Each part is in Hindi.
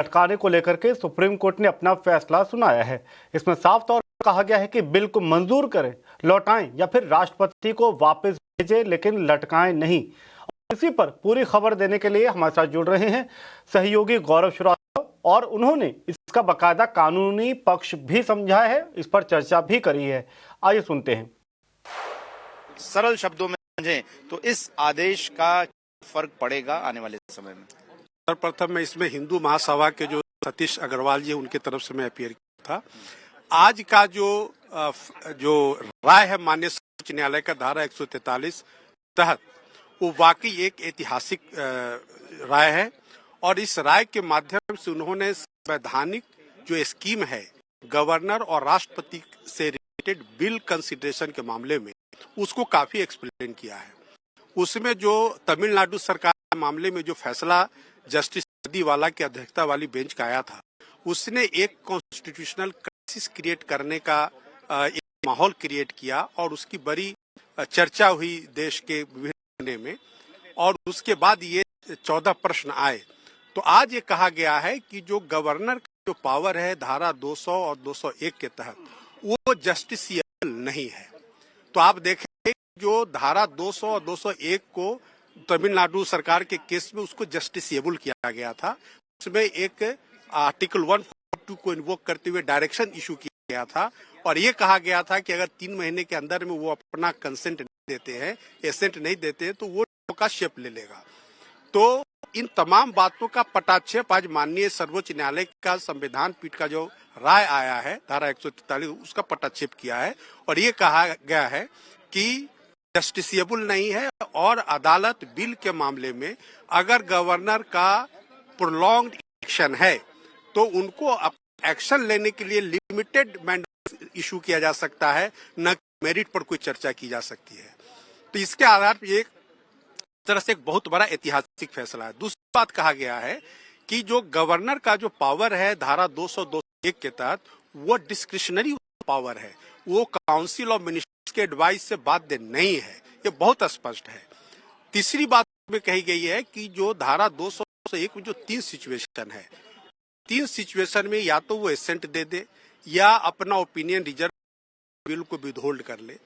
लटकाने को लेकर के सुप्रीम कोर्ट ने अपना फैसला सुनाया है। इसमें साफ तौर पर कहा गया है कि बिल को मंजूर करें, लौटाएं या फिर राष्ट्रपति को वापस भेजें, लेकिन लटकाएं नहीं। और इसी पर पूरी खबर देने के लिए हमारे साथ जुड़ रहे हैं सहयोगी गौरव श्रीवास्तव, और उन्होंने इसका बाकायदा कानूनी पक्ष भी समझा है, इस पर चर्चा भी करी है। आइए सुनते हैं। सरल शब्दों में समझें तो इस आदेश का फर्क पड़ेगा आने वाले समय में। सर्वप्रथम मैं इसमें हिंदू महासभा के जो सतीश अग्रवाल जी उनके तरफ से मैं अपीयर किया था। आज का जो राय है माननीय सर्वोच्च न्यायालय का धारा 143 तहत, वो वाकई एक ऐतिहासिक राय है और इस राय के माध्यम से उन्होंने संवैधानिक जो स्कीम है गवर्नर और राष्ट्रपति से रिलेटेड बिल कंसिडरेशन के मामले में उसको काफी एक्सप्लेन किया है। उसमें जो तमिलनाडु सरकार के मामले में जो फैसला जस्टिस वाला की अध्यक्षता वाली बेंच का आया था, उसने एक कॉन्स्टिट्यूशनल क्राइसिस क्रिएट करने का एक माहौल क्रिएट किया और उसकी बड़ी चर्चा हुई देश के विभिन्न में। और उसके बाद ये 14 प्रश्न आए। तो आज ये कहा गया है कि जो गवर्नर का जो पावर है धारा 200 और 201 के तहत, वो जस्टिसिएबल नहीं है। तो आप देखें जो धारा 200 और 201 को तमिलनाडु सरकार के केस में उसको जस्टिसिएबल किया गया था। उसमें एक आर्टिकल 142 को इन्वोक करते हुए डायरेक्शन इशू किया गया था और ये कहा गया था कि अगर 3 महीने के अंदर में वो अपना कंसेंट नहीं देते हैं, एसेंट नहीं देते हैं, तो वो का शेप ले लेगा। तो इन तमाम बातों का पटाक्षेप आज माननीय सर्वोच्च न्यायालय का संविधान पीठ का जो राय आया है धारा 143 उसका पटाक्षेप किया है और ये कहा गया है कि जस्टिसिएबल नहीं है और अदालत बिल के मामले में अगर गवर्नर का प्रोलॉन्ग्ड एक्शन है तो उनको एक्शन लेने के लिए लिमिटेड मैंडेट इशू किया जा सकता है, न मेरिट पर कोई चर्चा की जा सकती है। तो इसके आधार पर एक तरह से एक बहुत बड़ा ऐतिहासिक फैसला है। दूसरी बात कहा गया है कि जो गवर्नर का जो पावर है धारा 201 के तहत, वो डिस्क्रिशनरी पावर है, वो काउंसिल ऑफ मिनिस्टर्स के एडवाइस से बाध्य नहीं है। ये बहुत स्पष्ट है। तीसरी बात में कही गई है कि जो धारा 201 में जो 3 सिचुएशन है, 3 सिचुएशन में या तो वो एसेंट दे दे या अपना ओपिनियन रिजर्व बिल को विदहोल्ड कर ले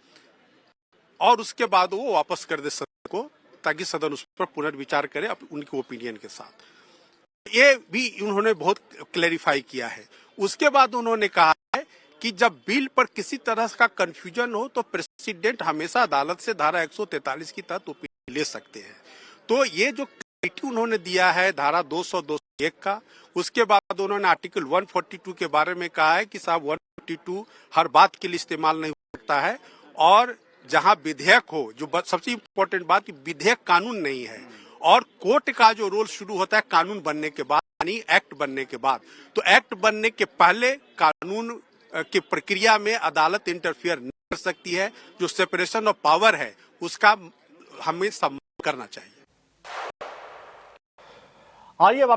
और उसके बाद वो वापस कर दे सदन को, ताकि सदन उस पर पुनर्विचार करे उनके ओपिनियन के साथ। ये भी उन्होंने बहुत क्लैरिफाई किया है। उसके बाद उन्होंने कहा है कि जब बिल पर किसी तरह का कंफ्यूजन हो तो प्रेसिडेंट हमेशा अदालत से धारा 143 की तहत ओपिनियन ले सकते हैं। तो ये जो क्राइटेरिया उन्होंने दिया है धारा 200-201 का, उसके बाद उन्होंने आर्टिकल 142 के बारे में कहा है कि साहब 142 हर बात के लिए इस्तेमाल नहीं हो सकता है और जहां विधेयक हो, जो सबसे इम्पोर्टेंट बात, विधेयक कानून नहीं है और कोर्ट का जो रोल शुरू होता है कानून बनने के बाद, यानी एक्ट बनने के बाद। तो एक्ट बनने के पहले कानून की प्रक्रिया में अदालत इंटरफियर नहीं कर सकती है। जो सेपरेशन ऑफ पावर है उसका हमें सम्मान करना चाहिए। आइए